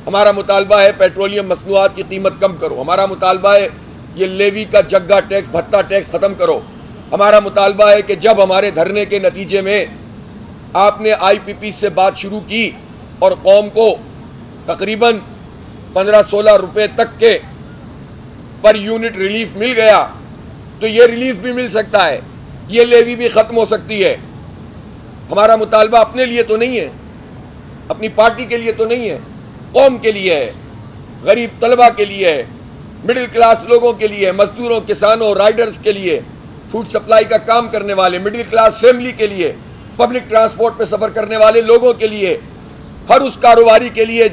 ہمارا مطالبہ ہے پیٹرولیم مصنوعات کی قیمت کم کرو. ہمارا مطالبہ ہے یہ لیوی کا جگہ ٹیکس بھتہ ٹیکس ختم کرو. ہمارا مطالبہ ہے کہ جب ہمارے دھرنے کے نتیجے میں آپ نے آئی پی پی سے بات شروع کی اور قوم کو تقریباً 15-16 روپے تک کے پر یونٹ ریلیف مل گیا تو یہ ریلیف بھی مل سکتا ہے, یہ لیوی بھی ختم ہو سکتی ہے. ہمارا مطالبہ اپنے لیے تو نہیں ہے, اپنی پارٹی کے لیے تو نہیں ہے, قوم کے لیے ہے, غریب طلبہ کے لیے ہے, مڈل کلاس لوگوں کے لیے, مزدوروں, کسانوں, رائڈرز کے لیے, فوڈ سپلائی کا کام کرنے والے مڈل کلاس فیملی کے لیے, پبلک ٹرانسپورٹ پہ سفر کرنے والے لوگوں کے لیے, ہر اس کاروباری کے لیے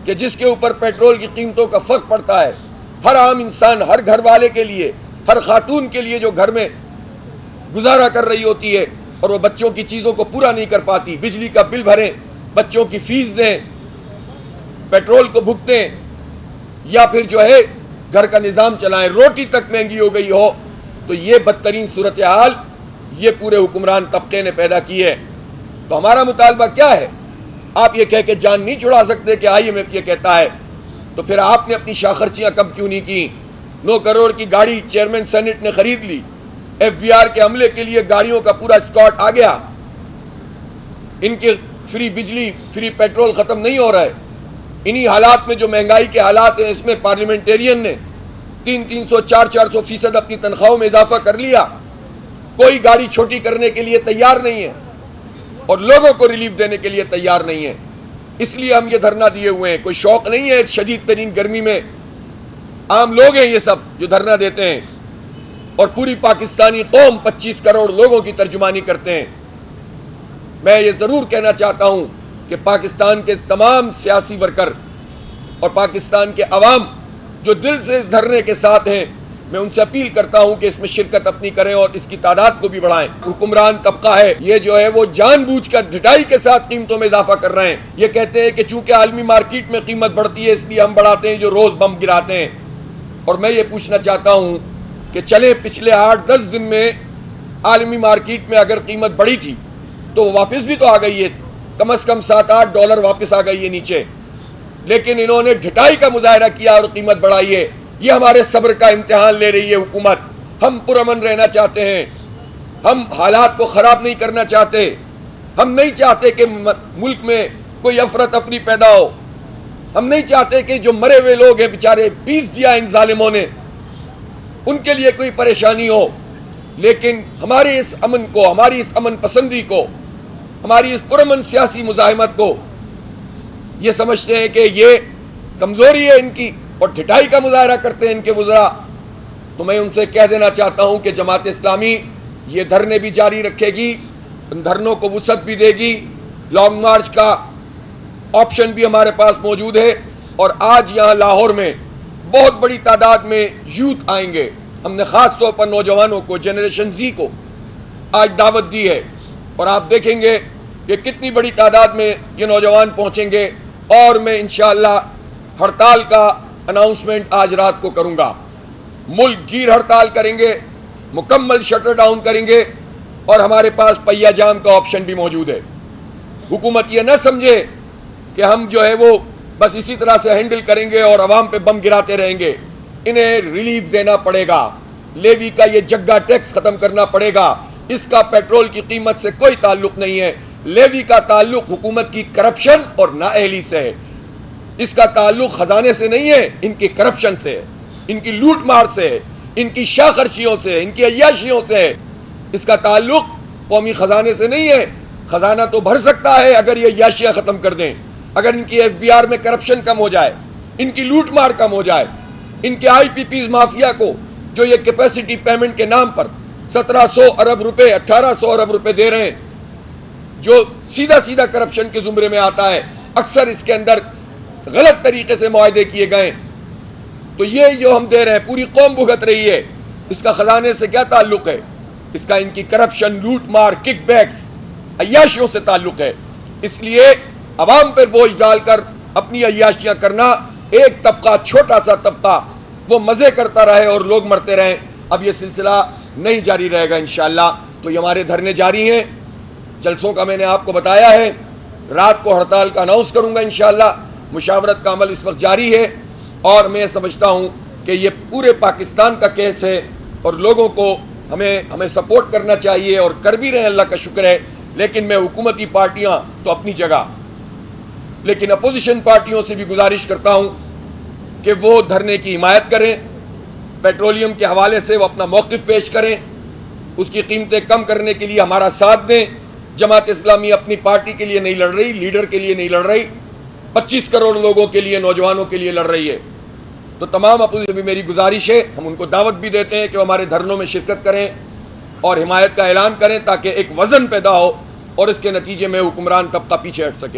کہ جس کے اوپر پیٹرول کی قیمتوں کا فرق پڑتا ہے, ہر عام انسان, ہر گھر والے کے لیے, ہر خاتون کے لیے جو گھر میں گزارا کر رہی ہوتی ہے اور وہ بچوں کی چیزوں کو پورا نہیں کر پاتی, بجلی کا بل بھریں, بچوں کی فیس دیں, پیٹرول کو بھگتیں, یا پھر جو ہے گھر کا نظام چلائیں, روٹی تک مہنگی ہو گئی ہو, تو یہ بدترین صورتحال یہ پورے حکمران طبقے نے پیدا کی ہے. تو ہمارا مطالبہ کیا ہے؟ آپ یہ کہہ کے جان نہیں چھڑا سکتے کہ آئی ایم ایف یہ کہتا ہے, تو پھر آپ نے اپنی شاخرچیاں کم کیوں نہیں کی؟ 9 کروڑ کی گاڑی چیئرمین سینٹ نے خرید لی, ایف بی آر کے عملے کے لیے گاڑیوں کا پورا اسکواڈ آ گیا, ان کے فری بجلی فری پیٹرول ختم نہیں ہو رہا ہے. انہی حالات میں جو مہنگائی کے حالات ہیں اس میں پارلیمنٹیرین نے 300-400% اپنی تنخواہوں میں اضافہ کر لیا, کوئی گاڑی چھوٹی کرنے کے لیے تیار نہیں ہے اور لوگوں کو ریلیف دینے کے لیے تیار نہیں ہے. اس لیے ہم یہ دھرنا دیے ہوئے ہیں, کوئی شوق نہیں ہے. ایک شدید ترین گرمی میں عام لوگ ہیں یہ سب جو دھرنا دیتے ہیں, اور پوری پاکستانی قوم 25 کروڑ لوگوں کی ترجمانی کرتے ہیں. میں یہ ضرور کہنا چاہتا ہوں کہ پاکستان کے تمام سیاسی ورکر اور پاکستان کے عوام جو دل سے اس دھرنے کے ساتھ ہیں, میں ان سے اپیل کرتا ہوں کہ اس میں شرکت اپنی کریں اور اس کی تعداد کو بھی بڑھائیں. حکمران طبقہ ہے یہ جو ہے وہ جان بوجھ کر ڈھٹائی کے ساتھ قیمتوں میں اضافہ کر رہے ہیں. یہ کہتے ہیں کہ چونکہ عالمی مارکیٹ میں قیمت بڑھتی ہے اس لیے ہم بڑھاتے ہیں, جو روز بم گراتے ہیں. اور میں یہ پوچھنا چاہتا ہوں کہ چلے پچھلے 8-10 دن میں عالمی مارکیٹ میں اگر قیمت بڑھی تھی تو وہ واپس بھی تو آ گئی ہے, کم از کم $7-8 واپس آ گئی ہے نیچے, لیکن انہوں نے ڈھٹائی کا مظاہرہ کیا اور قیمت بڑھائی ہے. یہ ہمارے صبر کا امتحان لے رہی ہے حکومت. ہم پرامن رہنا چاہتے ہیں, ہم حالات کو خراب نہیں کرنا چاہتے, ہم نہیں چاہتے کہ ملک میں کوئی افراتفری پیدا ہو, ہم نہیں چاہتے کہ جو مرے ہوئے لوگ ہیں بیچارے پیس دیا ان ظالموں نے ان کے لیے کوئی پریشانی ہو. لیکن ہمارے اس امن کو, ہماری اس امن پسندی کو, ہماری اس پرامن سیاسی مزاحمت کو یہ سمجھتے ہیں کہ یہ کمزوری ہے ان کی اور ڈھٹائی کا مظاہرہ کرتے ہیں ان کے وزراء. تو میں ان سے کہہ دینا چاہتا ہوں کہ جماعت اسلامی یہ دھرنے بھی جاری رکھے گی, ان دھرنوں کو وسعت بھی دے گی. لانگ مارچ کا آپشن بھی ہمارے پاس موجود ہے, اور آج یہاں لاہور میں بہت بڑی تعداد میں یوتھ آئیں گے. ہم نے خاص طور پر نوجوانوں کو, جنریشن زی کو آج دعوت دی ہے, اور آپ دیکھیں گے کہ کتنی بڑی تعداد میں یہ نوجوان پہنچیں گے. اور میں انشاءاللہ ہڑتال کا اناؤنسمنٹ آج رات کو کروں گا. ملک گیر ہڑتال کریں گے, مکمل شٹر ڈاؤن کریں گے, اور ہمارے پاس پہیا جام کا آپشن بھی موجود ہے. حکومت یہ نہ سمجھے کہ ہم جو ہے وہ بس اسی طرح سے ہینڈل کریں گے اور عوام پہ بم گراتے رہیں گے. انہیں ریلیف دینا پڑے گا, لیوی کا یہ جگہ ٹیکس ختم کرنا پڑے گا. اس کا پیٹرول کی قیمت سے کوئی تعلق نہیں ہے. لیوی کا تعلق حکومت کی کرپشن اور نااہلی سے ہے. اس کا تعلق خزانے سے نہیں ہے, ان کی کرپشن سے ہے, ان کی لوٹ مار سے ہے, ان کی شاخرچیوں سے, ان کی عیاشیوں سے ہے. اس کا تعلق قومی خزانے سے نہیں ہے. خزانہ تو بھر سکتا ہے اگر یہ عیاشیاں ختم کر دیں, اگر ان کی ایف بی آر میں کرپشن کم ہو جائے, ان کی لوٹ مار کم ہو جائے, ان کے آئی پی پیز مافیا کو جو یہ کیپیسٹی پیمنٹ کے نام پر 1700 ارب روپے 1800 ارب روپے دے رہے ہیں, جو سیدھا سیدھا کرپشن کے زمرے میں آتا ہے. اکثر اس کے اندر غلط طریقے سے معاہدے کیے گئے. تو یہ جو ہم دے رہے ہیں پوری قوم بھگت رہی ہے. اس کا خزانے سے کیا تعلق ہے؟ اس کا ان کی کرپشن, لوٹ مار, کک بیکس, عیاشیوں سے تعلق ہے. اس لیے عوام پر بوجھ ڈال کر اپنی عیاشیاں کرنا, ایک طبقہ, چھوٹا سا طبقہ وہ مزے کرتا رہے اور لوگ مرتے رہیں, اب یہ سلسلہ نہیں جاری رہے گا انشاءاللہ. تو یہ ہمارے دھرنے جاری ہیں. جلسوں کا میں نے آپ کو بتایا ہے, رات کو ہڑتال کا اناؤنس کروں گا انشاءاللہ. مشاورت کا عمل اس وقت جاری ہے، اور میں سمجھتا ہوں کہ یہ پورے پاکستان کا کیس ہے، اور لوگوں کو ہمیں سپورٹ کرنا چاہیے، اور کر بھی رہے ہیں، اللہ کا شکر ہے۔ لیکن میں حکومتی پارٹیاں تو اپنی جگہ، لیکن اپوزیشن پارٹیوں سے بھی گزارش کرتا ہوں کہ وہ دھرنے کی حمایت کریں، پیٹرولیم کے حوالے سے وہ اپنا موقف پیش کریں، اس کی قیمتیں کم کرنے کے لیے ہمارا ساتھ دیں۔ جماعت اسلامی اپنی پارٹی کے لیے نہیں لڑ رہی، لیڈر کے لیے نہیں لڑ رہی، 25 کروڑ لوگوں کے لیے، نوجوانوں کے لیے لڑ رہی ہے۔ تو تمام اپوزیشن بھی میری گزارش ہے، ہم ان کو دعوت بھی دیتے ہیں کہ وہ ہمارے دھرنوں میں شرکت کریں اور حمایت کا اعلان کریں، تاکہ ایک وزن پیدا ہو اور اس کے نتیجے میں حکمران طبقہ پیچھے ہٹ سکے۔